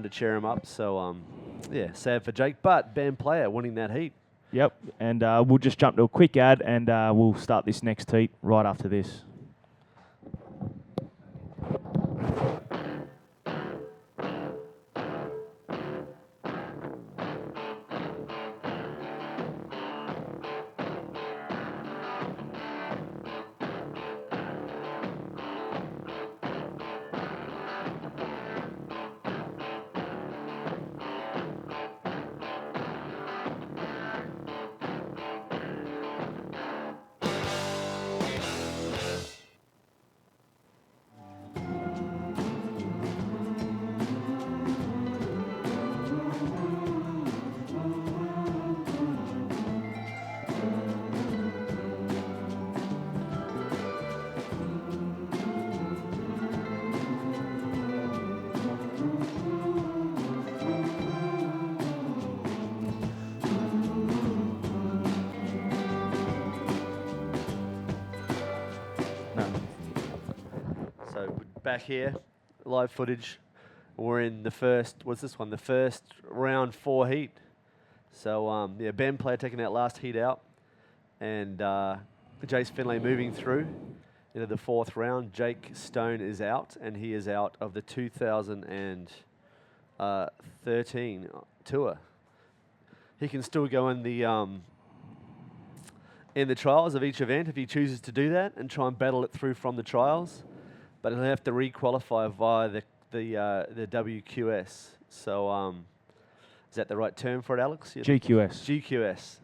to cheer him up. So, yeah, sad for Jake, but band player winning that heat. Yep, and we'll just jump to a quick ad, and we'll start this next heat right after this. So back here, live footage. We're in the first, what's this one? The first round 4 heat. So yeah, Ben player taking that last heat out, and Jace Finlay moving through into the 4th round. Jake Stone is out, and he is out of the 2013 tour. He can still go in the trials of each event if he chooses to do that and try and battle it through from the trials, but he'll have to re-qualify via the WQS. So is that the right term for it, Alex? GQS. GQS.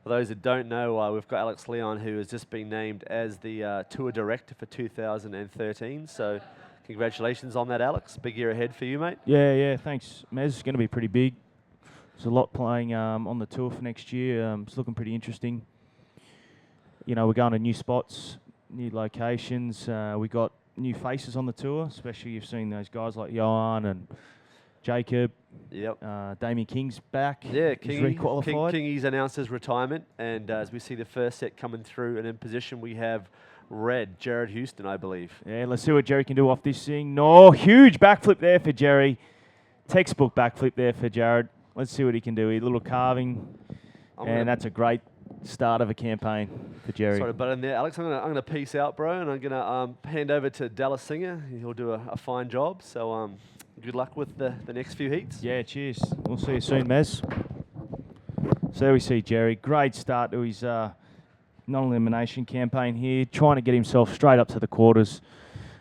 For those that don't know, we've got Alex Leon, who has just been named as the tour director for 2013. So congratulations on that, Alex. Big year ahead for you, mate. Yeah, thanks, Mez. It's going to be pretty big. There's a lot playing on the tour for next year. It's looking pretty interesting. You know, we're going to new spots, new locations. We got new faces on the tour, especially you've seen those guys like Johan and Jacob. Yep. Damien King's back. Yeah, He's re-qualified. Kingy's announced his retirement, and as we see the first set coming through, and in position we have red, Jared Houston, I believe. Yeah, let's see what Jerry can do off this thing. No, huge backflip there for Jerry. Textbook backflip there for Jared. Let's see what he can do. A little carving, and that's a great start of a campaign for Jerry. Sorry, but in there, Alex, I'm gonna peace out, bro, and I'm gonna hand over to Dallas Singer. He'll do a fine job. So good luck with the next few heats. Yeah, cheers. We'll see you soon, Mez. So there we see Jerry. Great start to his non-elimination campaign here, trying to get himself straight up to the quarters.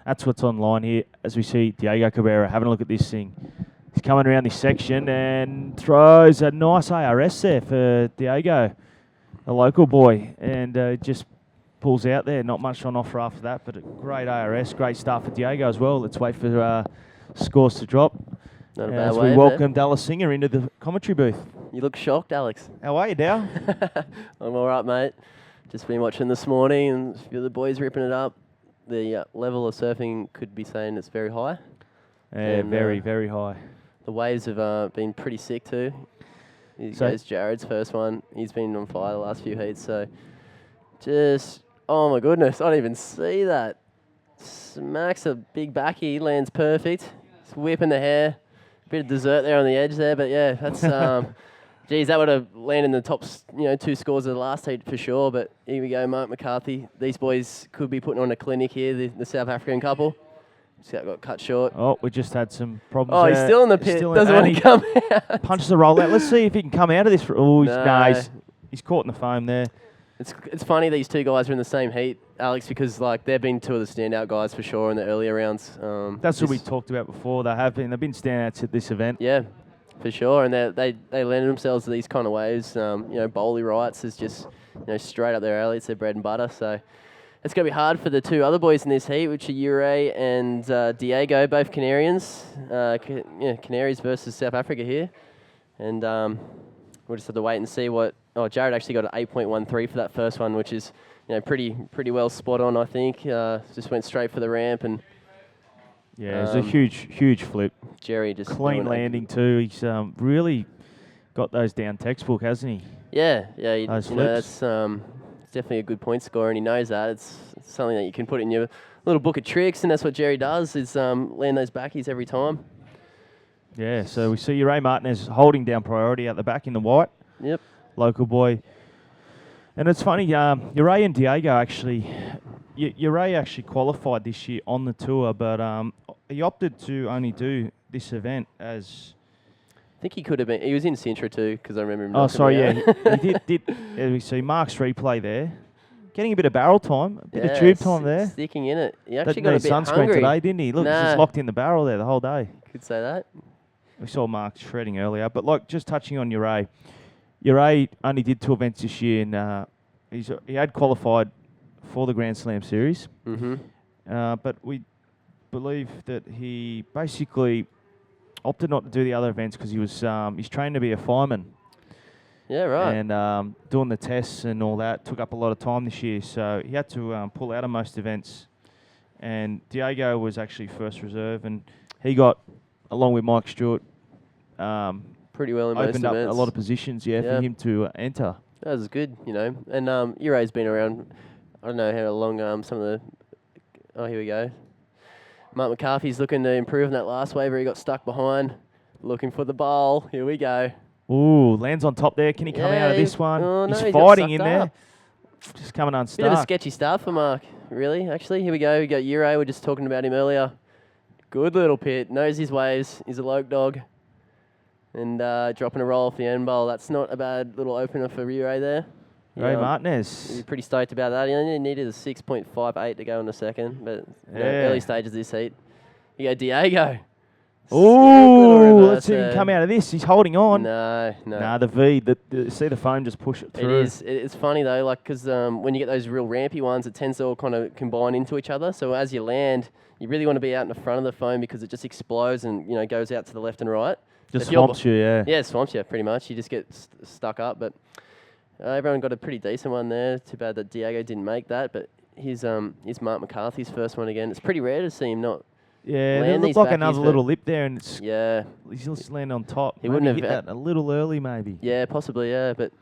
That's what's online here. As we see Diego Cabrera having a look at this thing. He's coming around this section and throws a nice ARS there for Diego, a local boy, and just pulls out there. Not much on offer after that, but a great ARS, great start for Diego as well. Let's wait for scores to drop. Not a bad as way, we welcome Dallas Singer into the commentary booth. You look shocked, Alex. How are you, Dow? I'm all right, mate. Just been watching this morning, and a few of the boys ripping it up. The level of surfing could be saying it's very high. Yeah, very, very high. The waves have been pretty sick too. Here goes Jared's first one. He's been on fire the last few heats, so just, oh my goodness, I didn't even see that. Smacks a big backy, lands perfect. He's whipping the hair. Bit of dessert there on the edge there, but yeah, that's, geez, that would have landed in the top, 2 scores of the last heat for sure, but here we go, Mark McCarthy. These boys could be putting on a clinic here, the South African couple. Just got cut short. Oh, we just had some problems. Oh, he's still in the pit. Doesn't want to come out. Punches the roll out. Let's see if he can come out of this. Oh, he's caught in the foam there. It's funny these two guys are in the same heat, Alex, because they've been 2 of the standout guys for sure in the earlier rounds. That's what we talked about before. They've been standouts at this event. Yeah, for sure, and they landed themselves to these kind of waves. Bowley Wrights is just straight up their alley. It's their bread and butter. So it's going to be hard for the 2 other boys in this heat, which are Ure and Diego, both Canarians. Canaries versus South Africa here. And we'll just have to wait and see what... Oh, Jared actually got an 8.13 for that first one, which is pretty well spot on, I think. Just went straight for the ramp. And yeah, it was a huge flip. Jerry just... Clean landing too. He's really got those down textbook, hasn't he? Yeah. Those flips. That's... It's definitely a good point scorer, and he knows that. It's something that you can put in your little book of tricks, and that's what Jerry does, is land those backies every time. Yeah, so we see Ray Martinez holding down priority at the back in the white. Yep. Local boy. And it's funny, Ray and Diego actually, Ray actually qualified this year on the tour, but he opted to only do this event as... I think he could have been. He was in Sintra too, because I remember him. Oh, sorry, knocking me yeah. out. He did. We see Mark's replay there. Getting a bit of barrel time, a bit of Yeah, tube time there. Sticking in it. He actually Didn't got a need bit sunscreen hungry. today, didn't he? Look, he's just Nah. locked in the barrel there the whole day. Could say that. We saw Mark shredding earlier. But like, just touching on Ray only did 2 events this year, and he had qualified for the Grand Slam series. Mm-hmm. But we believe that he basically opted not to do the other events because he's trained to be a fireman. Yeah, right. And doing the tests and all that took up a lot of time this year, so he had to pull out of most events. And Diego was actually first reserve, and he got, along with Mike Stewart, pretty well in most opened up events. a lot of positions, for him to enter. That was good, you know. And Uray's been around, I don't know how long some of the... Oh, here we go. Mark McCarthy's looking to improve on that last waiver. He got stuck behind, looking for the bowl. Here we go. Ooh, lands on top there. Can he come out of this one? Oh, no, he's he got fighting in sucked there. up. Just coming Bit of a unstuck. sketchy start for Mark, really, actually. Here we go. We got Uray. We're just talking about him earlier. Good little pit. Knows his ways. He's a loke dog. And dropping a roll off the end bowl. That's not a bad little opener for Uray there. Ray He's Martinez. pretty stoked about that. He only needed a 6.58 to go in the second, but early stages of this heat. You go Diego. Ooh, let's see him come out of this. He's holding on. No. Nah, the V. See the foam just push it through. It is. It's funny though, like because when you get those real rampy ones, it tends to all kind of combine into each other. So as you land, you really want to be out in the front of the foam because it just explodes and goes out to the left and right. Just swamps you, yeah. Yeah, swamps you pretty much. You just get stuck up. But everyone got a pretty decent one there. Too bad that Diego didn't make that. But he's Mark McCarthy's first one again. It's pretty rare to see him not. Yeah, it looked like another little lip there, and it's he's just landing on top. He wouldn't have hit that a little early, maybe. Yeah, possibly. Yeah, but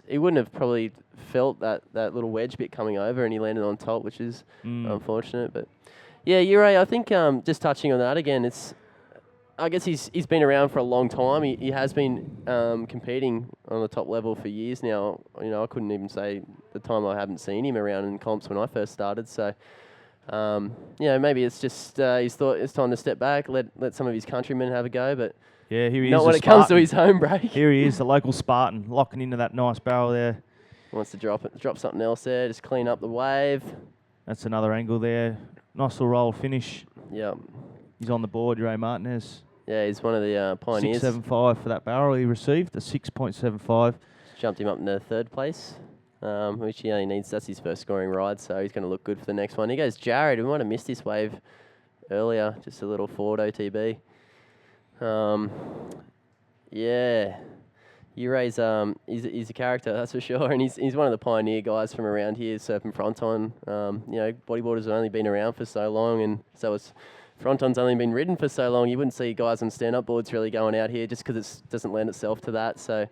he wouldn't have probably felt that little wedge bit coming over, and he landed on top, which is unfortunate. But yeah, Uray, I think just touching on that again, I guess he's been around for a long time. He has been competing on the top level for years now. I couldn't even say the time I haven't seen him around in comps when I first started. So. Maybe it's just he's thought it's time to step back, let some of his countrymen have a go, but here he is. Not when it comes to his home break. Here he is, the local Spartan, locking into that nice barrel there. Wants to drop something else there, just clean up the wave. That's another angle there. Nice little roll finish. Yeah. He's on the board, Ray Martinez. Yeah, he's one of the pioneers. 6.75 for that barrel he received, the 6.75. Jumped him up into third place. Which he only needs. That's his first scoring ride, so he's going to look good for the next one. He goes Jared. We might have missed this wave earlier. Just a little forward OTB. Uray's he's a character, that's for sure, and he's one of the pioneer guys from around here, surfing Fronton. Bodyboarders have only been around for so long, and so it's Fronton's only been ridden for so long. You wouldn't see guys on stand-up boards really going out here just because it doesn't lend itself to that. So.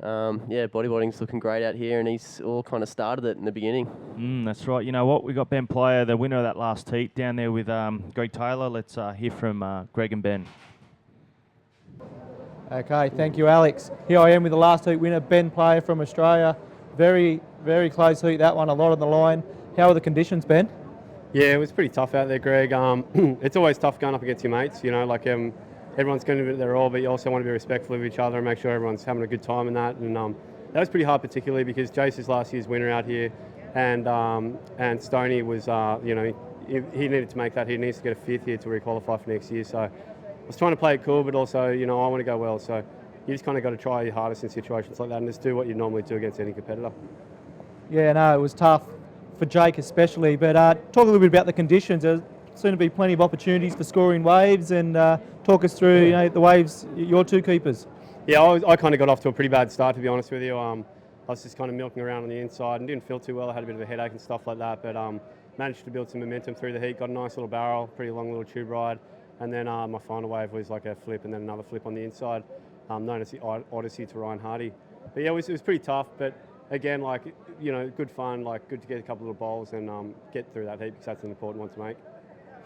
Bodyboarding's looking great out here, and he's all kind of started it in the beginning. That's right. You know what? We got Ben Player, the winner of that last heat, down there with Greg Taylor. Let's hear from Greg and Ben. Okay, thank you, Alex. Here I am with the last heat winner, Ben Player from Australia. Very, very close heat, that one, a lot on the line. How are the conditions, Ben? Yeah, it was pretty tough out there, Greg. It's always tough going up against your mates, everyone's going to be their all, but you also want to be respectful of each other and make sure everyone's having a good time in that. And that was pretty hard, particularly because Jace is last year's winner out here, and Stoney was, he needed to make that. He needs to get a fifth here to re-qualify for next year. So I was trying to play it cool, but also, I want to go well. So you just kind of got to try your hardest in situations like that and just do what you normally do against any competitor. Yeah, no, it was tough for Jake especially. But talk a little bit about the conditions. There seem to be plenty of opportunities for scoring waves, and talk us through the waves, your two keepers. Yeah, I kind of got off to a pretty bad start, to be honest with you. I was just kind of milking around on the inside and didn't feel too well. I had a bit of a headache and stuff like that, but managed to build some momentum through the heat, got a nice little barrel, pretty long little tube ride, and then my final wave was like a flip and then another flip on the inside, known as the Odyssey to Ryan Hardy. But yeah, it was pretty tough, but again, good fun, good to get a couple of little bowls and get through that heat because that's an important one to make.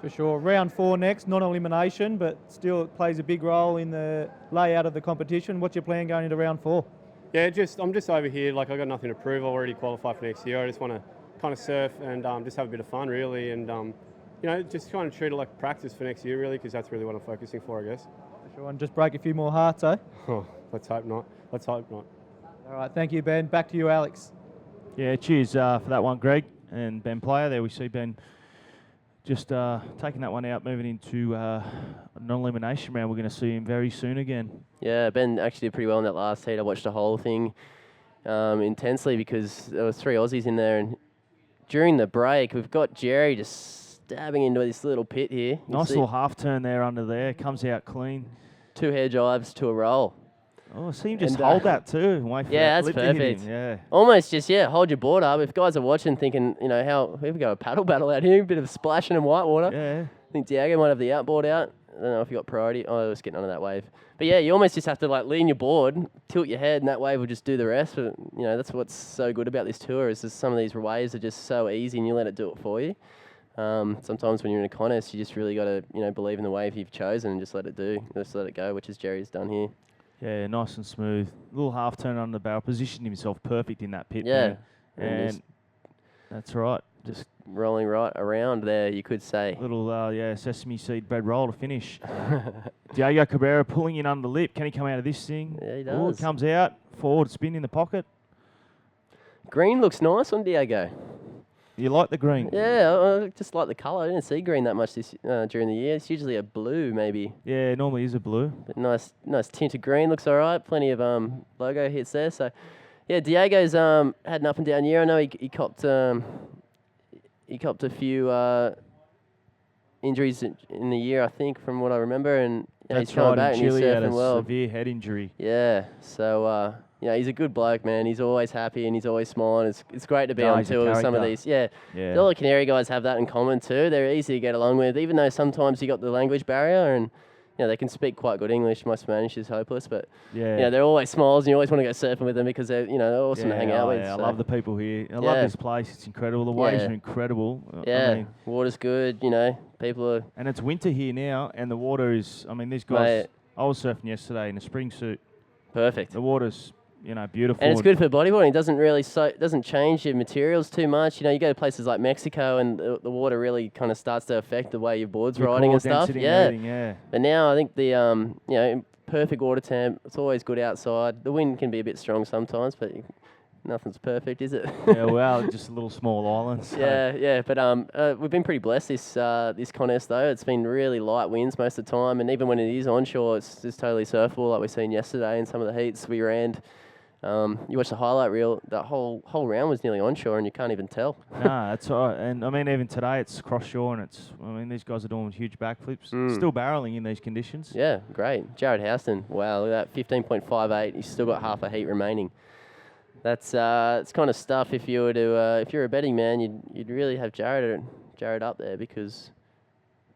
For sure. Round 4 next, non-elimination, but still it plays a big role in the layout of the competition. What's your plan going into round 4? Yeah, I'm just over here. Like, I've got nothing to prove. I've already qualified for next year. I just want to kind of surf and just have a bit of fun, really, and just trying to treat it like practice for next year, really, because that's really what I'm focusing for, I guess. For sure, and just break a few more hearts, eh? Oh, let's hope not. Let's hope not. All right, thank you, Ben. Back to you, Alex. Yeah, cheers for that one, Greg and Ben Player. There we see Ben just taking that one out, moving into a non-elimination round. We're going to see him very soon again. Yeah, Ben actually did pretty well in that last heat. I watched the whole thing intensely because there was 3 Aussies in there, and during the break, we've got Jerry just stabbing into this little pit here. Nice little half turn there under there. Comes out clean. 2 hair drives to a roll. Oh, I see him just hold that too. And wait for Yeah, that that's lip to hit perfect. him. Yeah. Almost just, hold your board up. If guys are watching thinking, how we go a paddle battle out here, a bit of splashing and whitewater. Yeah. I think Diego might have the outboard out. I don't know if you got priority. Oh, I was getting onto that wave. But yeah, you almost just have to lean your board, tilt your head, and that wave will just do the rest. But that's what's so good about this tour is just some of these waves are just so easy, and you let it do it for you. Sometimes when you're in a contest, you just really got to believe in the wave you've chosen and just let it go, which is Jerry's done here. Yeah, nice and smooth. Little half turn under the barrel, positioned himself perfect in that pit. Yeah, there. and that's right. Just rolling right around there, you could say. little sesame seed bread roll to finish. Diego Cabrera pulling in under the lip. Can he come out of this thing? Yeah, he Oh, does. it comes out. Forward spin in the pocket. Green looks nice on Diego. You like the green? Yeah, I just like the colour. I didn't see green that much this during the year. It's usually a blue, maybe. Yeah, it normally is a blue. But nice tint of green. Looks all right. Plenty of logo hits there. So, yeah, Diego's had an up and down year. I know he copped a few injuries in the year, I think, from what I remember, and he's coming back and he's Chile had a surfing well. severe head injury. Yeah, so he's a good bloke, man. He's always happy and he's always smiling. It's great to be on he's a tour with some of character. these. Yeah, Yeah. all the Canary guys have that in common too. They're easy to get along with, even though sometimes you got the language barrier and they can speak quite good English. My Spanish is hopeless, but Yeah. they're always smiles and you always want to go surfing with them because they're they're awesome to hang out with. Yeah, I so. love the people here. I love this place. It's incredible. The waves Yeah. are incredible. Yeah, I mean, water's good. People are. and it's winter here now, and the water is. I mean, these guys. Mate. I was surfing yesterday in a spring suit. Perfect. The water's beautiful. And it's good for bodyboarding. It doesn't really doesn't change your materials too much. You go to places like Mexico and the water really kind of starts to affect the way your board's Your riding core and stuff. density Yeah. everything, yeah. But now I think the perfect water temp. It's always good outside. The wind can be a bit strong sometimes, but nothing's perfect, is it? Yeah, well, just a little small island. So. Yeah. But we've been pretty blessed this contest though. It's been really light winds most of the time, and even when it is onshore, it's just totally surfable like we seen yesterday in some of the heats we ran. You watch the highlight reel, that whole round was nearly onshore, and you can't even tell. Nah, that's all right. And I mean, even today, it's cross shore, and these guys are doing huge backflips. Still barreling in these conditions. Yeah, great. Jared Houston, wow, look at that, 15.58. He's still got half a heat remaining. That's it's kind of stuff. If you were to, if you're a betting man, you'd really have Jared up there because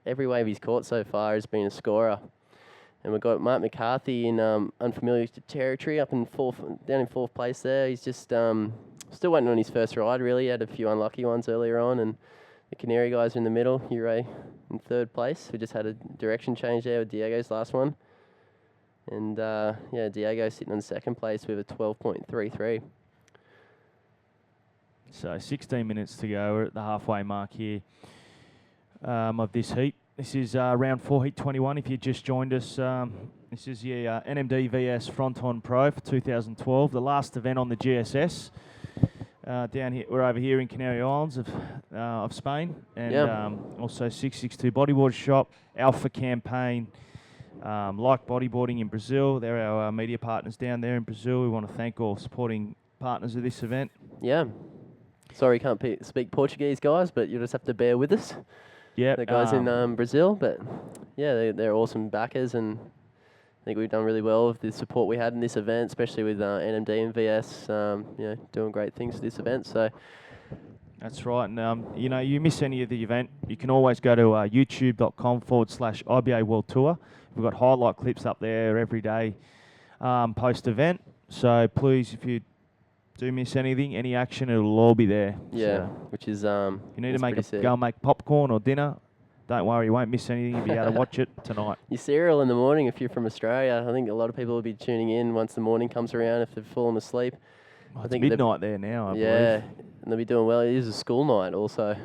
every wave he's caught so far has been a scorer. And we've got Mark McCarthy in unfamiliar territory down in fourth place there. He's just still waiting on his first ride, really. He had a few unlucky ones earlier on, and the Canary guys are in the middle. Ure in third place. We just had a direction change there with Diego's last one. And, Diego sitting on second place with a 12.33. So 16 minutes to go. We're at the halfway mark here of this heat. This is round 4, heat 21. If you just joined us, this is the NMD vs Fronton Pro for 2012, the last event on the GSS. Down here, we're over here in Canary Islands of Spain, and also 662 Bodyboard Shop, Alpha Campaign, Like Bodyboarding in Brazil. They're our media partners down there in Brazil. We want to thank all supporting partners of this event. Yeah. Sorry, can't speak Portuguese, guys, but you'll just have to bear with us. Yeah, The guys in Brazil, but yeah, they're awesome backers, and I think we've done really well with the support we had in this event, especially with NMD and VS, doing great things for this event. So that's right. And you miss any of the event, you can always go to youtube.com/IBA World Tour. We've got highlight clips up there every day post event. So please, if you do miss anything, any action, it'll all be there. yeah, So which is you need to go go and make popcorn or dinner, don't worry, you won't miss anything. You'll be able to watch it tonight. Your cereal in the morning if you're from Australia. I think a lot of people will be tuning in once the morning comes around if they've fallen asleep. Well, I it's think midnight there now, I yeah, believe. and they'll be doing well. It is a school night also.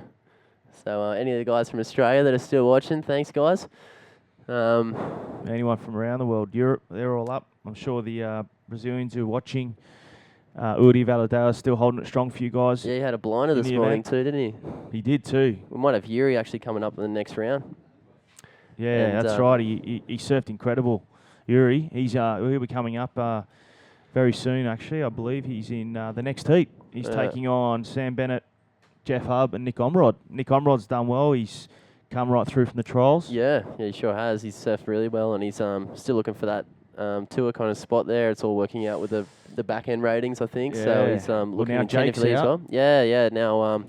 So any of the guys from Australia that are still watching, thanks guys. Anyone from around the world, Europe, they're all up. I'm sure the Brazilians who are watching, Uri Valadao is still holding it strong for you guys. Yeah, he had a blinder In this the morning event. too, didn't he? He did too. We might have Yuri actually coming up in the next round. Yeah, And, that's right. He surfed incredible. Uri, he'll be coming up very soon, actually. I believe he's in the next heat. He's taking on Sam Bennett, Jeff Hubb, and Nick Omrod. Nick Omrod's done well. He's come right through from the trials. Yeah, he sure has. He's surfed really well, and he's still looking for that tour kind of spot there. It's all working out with the back end ratings, I think. So Yeah. he's Well, looking now attentively Jake's as out. well. Yeah. Now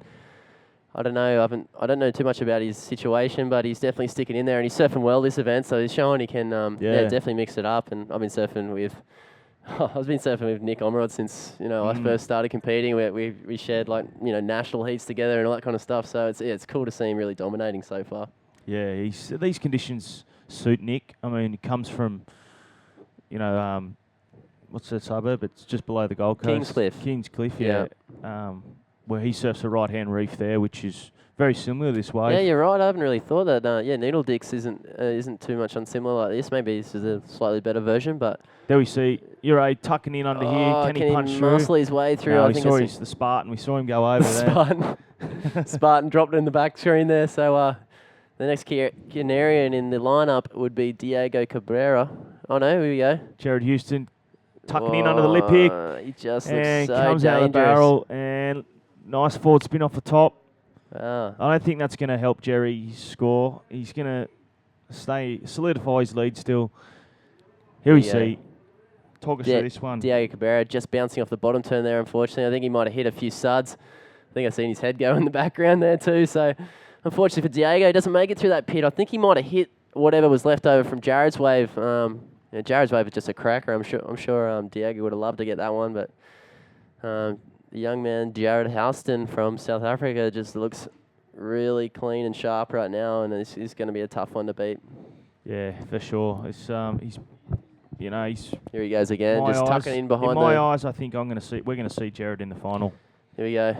I don't know. I don't know too much about his situation, but he's definitely sticking in there, and he's surfing well this event. So he's showing he can definitely mix it up. And I've been surfing with. I've been surfing with Nick Omrod since I first started competing. We shared national heats together and all that kind of stuff. So it's cool to see him really dominating so far. Yeah, these conditions suit Nick. I mean, he comes from, what's the suburb? It's just below the Gold Coast. Kingscliff, yeah. Where he surfs a right-hand reef there, which is very similar to this wave. Yeah, you're right. I haven't really thought that. Needle Dicks isn't too much unsimilar like this. Maybe this is a slightly better version, but There we see Uri tucking in under here. Can he punch through? muscle his way through? No, I we think saw it's the Spartan. We saw him go over there. Spartan. Spartan dropped it in the back screen there. So the next Canarian in the lineup would be Diego Cabrera. Oh no, here we go. Jared Houston tucking in under the lip here. He just And looks so comes dangerous. out of the barrel. And nice forward spin off the top. Wow. I don't think that's going to help Jerry score. He's going to solidify his lead still. Here we see. Talk us through this one. Diego Cabrera just bouncing off the bottom turn there, unfortunately. I think he might have hit a few suds. I think I've seen his head go in the background there too. So, unfortunately for Diego, he doesn't make it through that pit. I think he might have hit whatever was left over from Jared's wave. Jared's wave is just a cracker. I'm sure Diego would have loved to get that one, but the young man, Jared Houston from South Africa, just looks really clean and sharp right now, and he's going to be a tough one to beat. Yeah, for sure. It's he's Here he goes again, just tucking in behind. In my eyes, I think we're going to see Jared in the final. Here we go.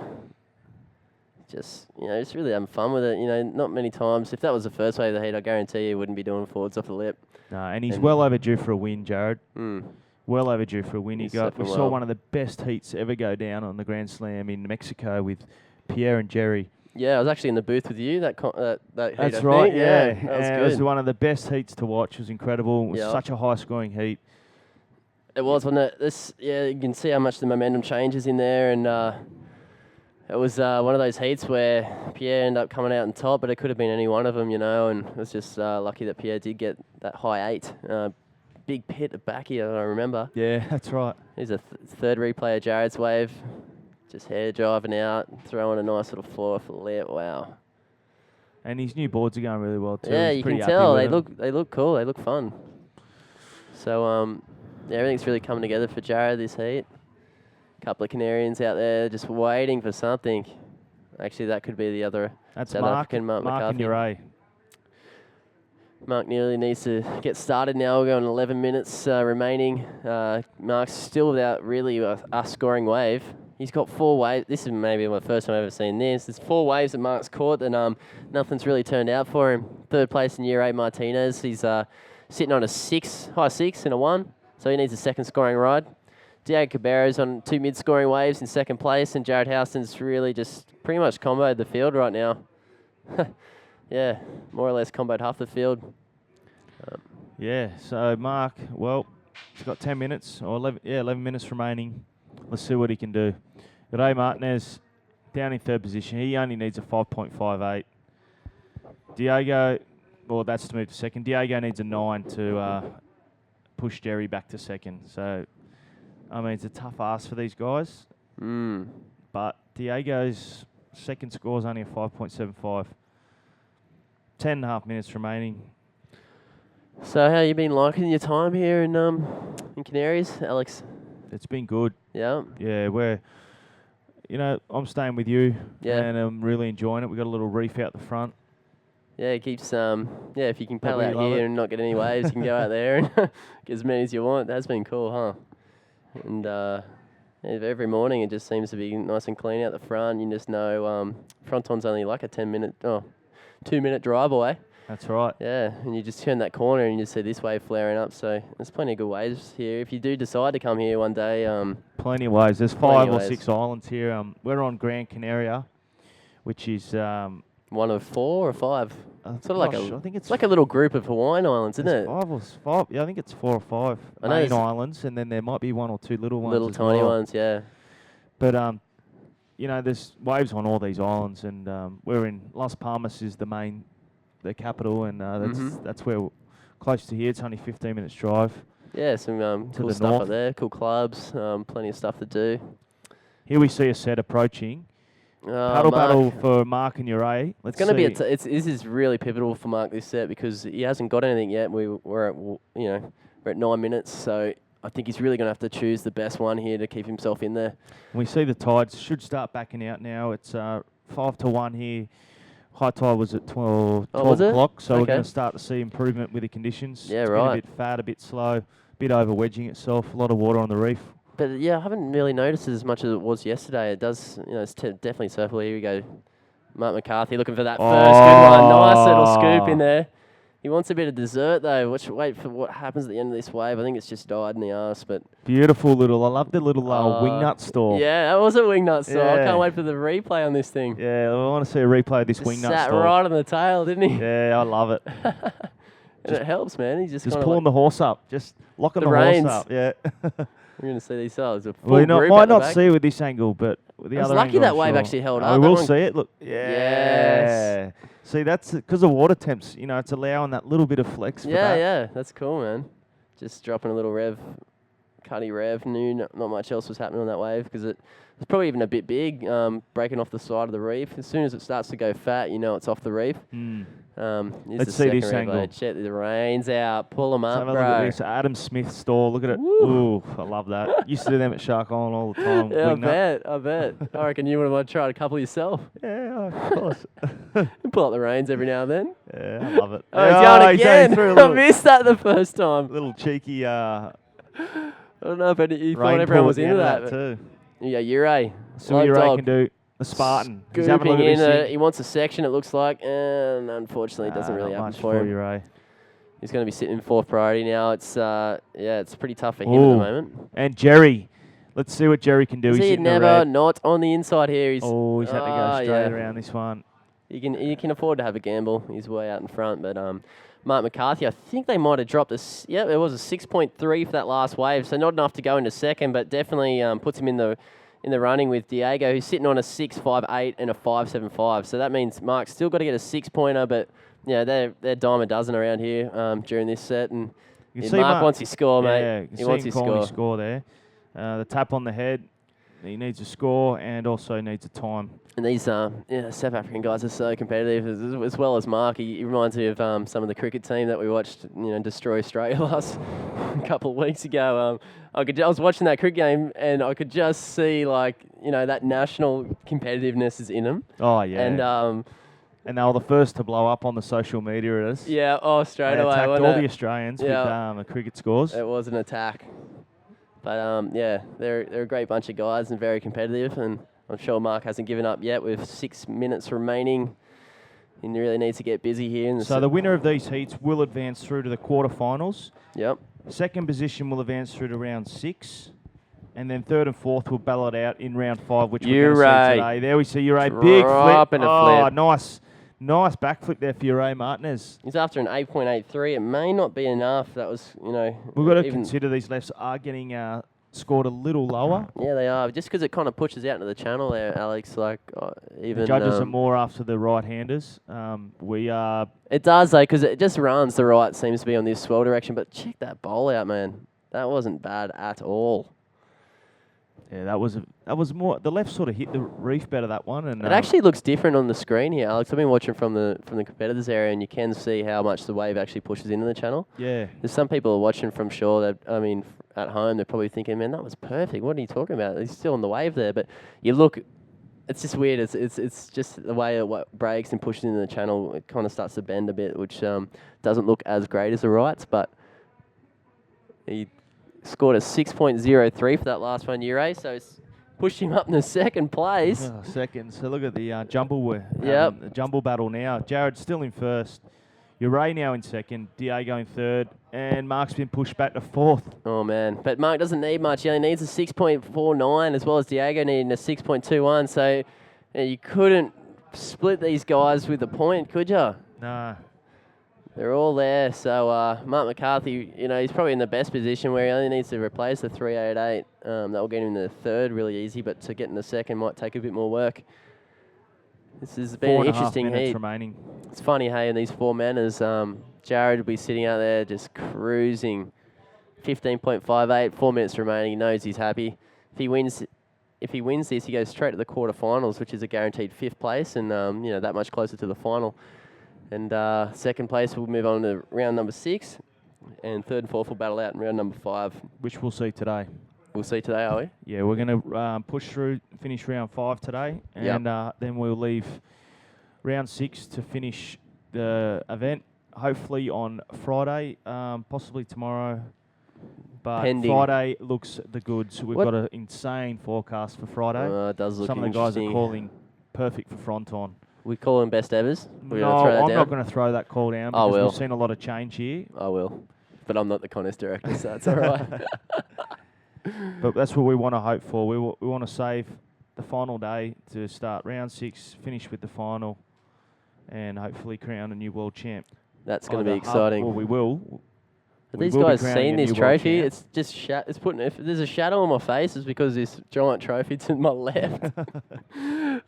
Just really having fun with it. Not many times. If that was the first wave of the heat, I guarantee you he wouldn't be doing forwards off the lip. No, and he's well overdue for a win, Jared. Mm. Well overdue for a win. We saw well. one of the best heats ever go down on the Grand Slam in Mexico with Pierre and Jerry. Yeah, I was actually in the booth with you that heat. That's I right. think. Yeah, that was and good. it was one of the best heats to watch. It was incredible. It was Yep. such a high-scoring heat. It was when you can see how much the momentum changes in there, and it was one of those heats where Pierre ended up coming out on top, but it could have been any one of them, and it was just lucky that Pierre did get that high 8. Big pit at back here, I remember. Yeah, that's right. Here's a third replay of Jared's wave, just hair driving out, throwing a nice little 4 off the lip. Wow. And his new boards are going really well too. Yeah, He's you pretty can happy tell with they look cool. They look fun. So everything's really coming together for Jared this heat. Couple of Canarians out there just waiting for something. Actually, that could be the other That's South Mark African, Mark and McCarthy. Uri. Mark nearly needs to get started now. We're going 11 minutes remaining. Mark's still without really a scoring wave. He's got 4 waves. This is maybe my first time I've ever seen this. There's 4 waves that Mark's caught, and nothing's really turned out for him. Third place in Year 8 Martinez. He's sitting on a high 6 and a 1, so he needs a second scoring ride. Diego Cabrera's on 2 mid-scoring waves in second place, and Jared Houston's really just pretty much comboed the field right now. Yeah, more or less comboed half the field. Yeah, so Mark, well, he's got 10 minutes, or 11 minutes remaining. Let's see what he can do. Ray Martinez down in third position. He only needs a 5.58. Diego, well, that's to move to second. Diego needs a 9 to push Jerry back to second. So, I mean, it's a tough ask for these guys. But Diego's second score is only a 5.75. 10.5 minutes remaining. So how you been liking your time here in Canaries, Alex? It's been good. Yeah. Yeah, I'm staying with you. Yeah. And I'm really enjoying it. We've got a little reef out the front. Yeah, it keeps if you can paddle really out love here it. and not get any waves, you can go out there and get as many as you want. That's been cool, huh? And every morning it just seems to be nice and clean out the front. You just know Fronton's only like a 2-minute drive away. That's right. Yeah, and you just turn that corner and you see this wave flaring up. So there's plenty of good waves here. If you do decide to come here one day, Plenty of waves. There's plenty 5 of or waves. 6 islands here. We're on Gran Canaria, which is one of 4 or 5. Sort of like I think it's like a little group of Hawaiian islands, isn't it? 5 or 5. Yeah, I think it's 4 or 5 I know main there's islands, and then there might be 1 or 2 little ones. Little as tiny well. ones, yeah. But there's waves on all these islands, and we're in Las Palmas is the capital, and that's where close to here. It's only 15 minutes drive. Yeah, some cool the stuff north. up there, cool clubs, plenty of stuff to do. Here we see a set approaching. Mark, Paddle battle for Mark and Uray. It's going to be this is really pivotal for Mark this set because he hasn't got anything yet. We're at 9 minutes, so I think he's really going to have to choose the best one here to keep himself in there. We see the tides should start backing out now. It's 5-1 here. High tide was at 12 was it? o'clock, so we're Okay. going to start to see improvement with the conditions. Yeah, It's right. been a bit fat, a bit slow, a bit over wedging itself. A lot of water on the reef. But yeah, I haven't really noticed it as much as it was yesterday. It does, it's definitely surfable. Here we go. Mark McCarthy looking for that first good one. Nice little scoop in there. He wants a bit of dessert though. Wait for what happens at the end of this wave. I think it's just died in the arse, but Beautiful little. I love the little wingnut store. yeah, that was a wingnut store. I Yeah. can't wait for the replay on this thing. Yeah, I want to see a replay of this Just wingnut sat store. right on the tail, didn't he? Yeah, I love it. And it helps, man. He's just Just kind of pulling the horse up, just locking The the reins. horse up. Yeah. we're going to see these sides. A full We group might at the not back. see it with this angle, but with the I was other lucky angle, that I'm wave sure. actually held Oh, up. we That will one- see it. Look. Yes. See, that's because of water temps. It's allowing that little bit of flex for that. Yeah, that's cool, man. Just dropping a little rev, cutty rev. Not much else was happening on that wave because it was probably even a bit big, breaking off the side of the reef. As soon as it starts to go fat, it's off the reef. Mm. Here's Let's the see this second angle. replay. Check the reins out. Pull them Let's up, have a look at bro. this Adam Smith store. Look at it. Woo. Ooh, I love that. Used to do them at Shark Island all the time. Yeah, wingnut. I bet. I reckon you would have tried a couple yourself. Yeah, of course. You pull up the reins every now and then. Yeah, I love it. Oh, he's going he's again. threw a I little, missed that the first time. little cheeky I don't know if he thought rain everyone pull was at the into end of that. too. Yeah, Uray. See what Uray can do. The Spartan. He's having a look Scooping at in. this thing. He wants a section, it looks like, and unfortunately it doesn't really not happen much for him. Uray. He's going to be sitting in 4th priority now. It's it's pretty tough for him at Ooh. the moment. And Jerry. Let's see what Jerry can do. Is He's he hitting the never red. not on the inside here? He's He's had to go straight yeah. around this one. You can afford to have a gamble. He's way out in front, but Mark McCarthy, I think they might have dropped it was a 6.3 for that last wave, so not enough to go into second, but definitely puts him in the running with Diego, who's sitting on a 6.58 and a 5.75. So that means Mark's still got to get a 6-pointer, but they're dime a dozen around here during this set, and You can yeah, see Mark wants his score, Yeah, mate. you can He see wants him his calling score. his score there. The tap on the head. He needs a score and also needs a time. And these South African guys are so competitive, as well as Mark. He reminds me of some of the cricket team that we watched, destroy Australia last couple of weeks ago. I was watching that cricket game and I could just see that national competitiveness is in them. Oh, yeah. And they were the first to blow up on the social media. It is. straight They away. attacked wasn't all it? the Australians Yeah. with the cricket scores. It was an attack. But they're a great bunch of guys and very competitive, and I'm sure Mark hasn't given up yet with 6 minutes remaining. He really needs to get busy here. In So the winner of these heats will advance through to the quarterfinals. Yep. Second position will advance through to round 6. And then third and fourth will battle it out in round 5, which we're going to Uray. see today. There we see Uray. Big flip. Dropping a Oh, flip. nice backflip there for Uray Martinez. He's after an 8.83. It may not be enough. That was, We've got to even- consider these lefts are getting scored a little lower. Yeah, they are. Just because it kind of pushes out into the channel there, Alex. Even The judges are more after the right-handers. We are... It does though, because it just runs the right. Seems to be on this swell direction. But check that bowl out, man. That wasn't bad at all. Yeah, that was more... The left sort of hit the reef better, that one. And It actually looks different on the screen here, Alex. I've been watching from the competitors area, and you can see how much the wave actually pushes into the channel. Yeah. There's some people watching from shore that, at home, they're probably thinking, man, that was perfect. What are you talking about? He's still on the wave there. But you look it's just weird. It's just the way it breaks and pushes into the channel. It kind of starts to bend a bit, which doesn't look as great as the rights, but he scored a 6.03 for that last one, Ure, so it's pushed him up in the second place. Second. So look at the jumble. Yep. The jumble battle now. Jared's still in first. Ure now in second. Diego in third. And Mark's been pushed back to fourth. Oh, man. But Mark doesn't need much. He only needs a 6.49 as well as Diego needing a 6.21. So you couldn't split these guys with a point, could you? No. They're all there. So Mark McCarthy, he's probably in the best position where he only needs to replace the 388. That will get him in the third really easy, but to get in the second might take a bit more work. This has been an interesting heat. Remaining. It's funny, hey, in these 4 manners, Jared will be sitting out there just cruising. 15.58, 4 minutes remaining. He knows he's happy. If he wins this, he goes straight to the quarterfinals, which is a guaranteed 5th place, and that much closer to the final. And second place will move on to round number 6, and third and fourth will battle out in round number 5. Which we'll see today. We'll see today, are we? Yeah, we're going to push through, finish round 5 today, and then we'll leave round 6 to finish the event, hopefully on Friday, possibly tomorrow. But Pending. Friday looks the goods. We've got an insane forecast for Friday. It does look Some of the guys are calling perfect for Fronton. We call him best evers? No, I'm not going to throw that call down because will. we've seen a lot of change here. I will. But I'm not the contest director, so that's all right. But that's what we want to hope for. We want to save the final day to start round 6, finish with the final, and hopefully crown a new world champ. That's going to be exciting. Well, we will. Have these guys seen this trophy? It's just it's putting. If there's a shadow on my face, it's because this giant trophy to my left.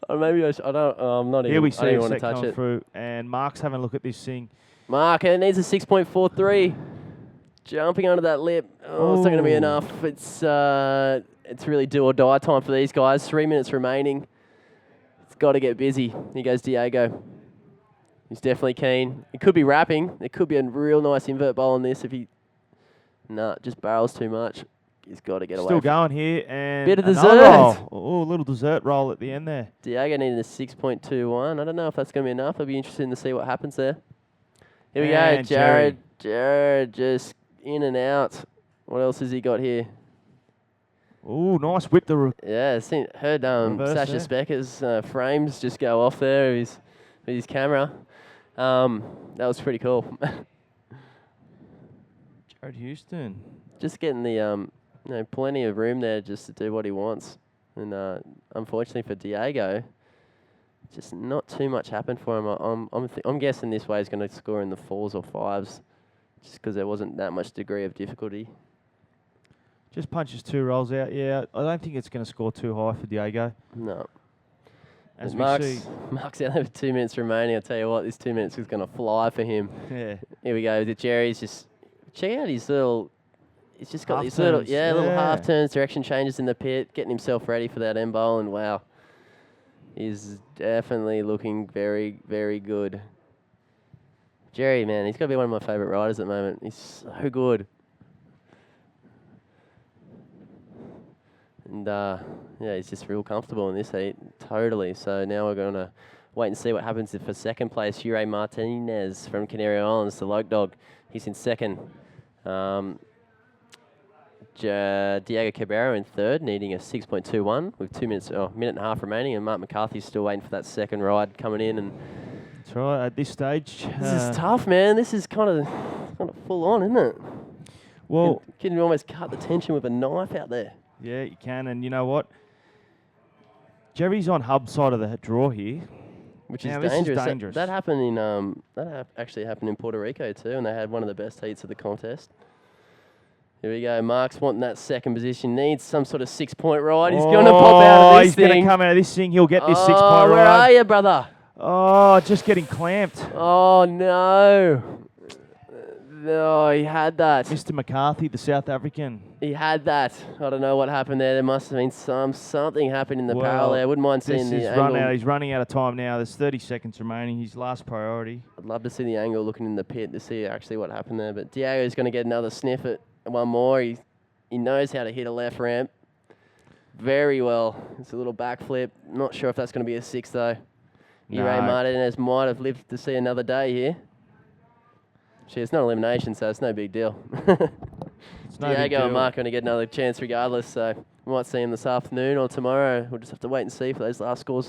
Or maybe I don't. I'm not even. Here we see I a want to set touch come it. through, and Mark's having a look at this thing. Mark, it needs a 6.43. Jumping under that lip. Oh, it's not going to be enough. It's really do or die time for these guys. 3 minutes remaining. It's got to get busy. Here goes Diego. He's definitely keen. It could be wrapping. It could be a real nice invert bowl on this if he... Nah, just barrels too much. He's got to get away. Still going here, and bit of another dessert. roll. Oh, a little dessert roll at the end there. Diego needed a 6.21. I don't know if that's going to be enough. I'd be interested to see what happens there. Here we go, Jared. Jared just in and out. What else has he got here? Oh, nice whip. Yeah, heard Sasha Specker's frames just go off there with his camera. That was pretty cool. Jared Houston. Just getting the plenty of room there just to do what he wants. And unfortunately for Diego, just not too much happened for him. I'm guessing this way he's going to score in the 4s or 5s, just because there wasn't that much degree of difficulty. Just punches 2 rolls out. Yeah, I don't think it's going to score too high for Diego. No. As Mark's out there with 2 minutes remaining. I'll tell you what, this 2 minutes is going to fly for him. Yeah. Here we go. Jerry's just... Check out his little... He's just got half these turns. little half turns, direction changes in the pit, getting himself ready for that end bowl, and wow. He's definitely looking very, very good. Jerry, man, he's got to be one of my favourite riders at the moment. He's so good. And, he's just real comfortable in this heat. Totally. So now we're going to wait and see what happens for second place. Ure Martinez from Canary Islands, the Loke Dog. He's in second. Diego Cabrera in third, needing a 6.21 with 2 minutes, minute and a half remaining. And Mark McCarthy's still waiting for that second ride coming in. And that's right. At this stage, this is tough, man. This is kind of full on, isn't it? Well, you can almost cut the tension with a knife out there. Yeah, you can. And you know what? Jerry's on hub side of the draw here, which is dangerous. This is dangerous. That happened in actually happened in Puerto Rico too, and they had one of the best heats of the contest. Here we go. Mark's wanting that second position. Needs some sort of 6-point ride. He's going to pop out of this thing. He's going to come out of this thing. He'll get this 6-point ride. Where are you, brother? Oh, just getting clamped. Oh, no. No, he had that. Mr. McCarthy, the South African. He had that. I don't know what happened there. There must have been something happened in the barrel there. I wouldn't mind seeing the angle. He's running out of time now. There's 30 seconds remaining. His last priority. I'd love to see the angle looking in the pit to see actually what happened there. But Diego's going to get another sniff at one more. He knows how to hit a left ramp. very well. It's a little backflip. Not sure if that's going to be a 6 though. No. Ray Martinez might have lived to see another day here. Gee, it's not elimination, so it's no big deal. It's no big Diego and deal. Mark are going to get another chance regardless, so we might see him this afternoon or tomorrow. We'll just have to wait and see for those last scores.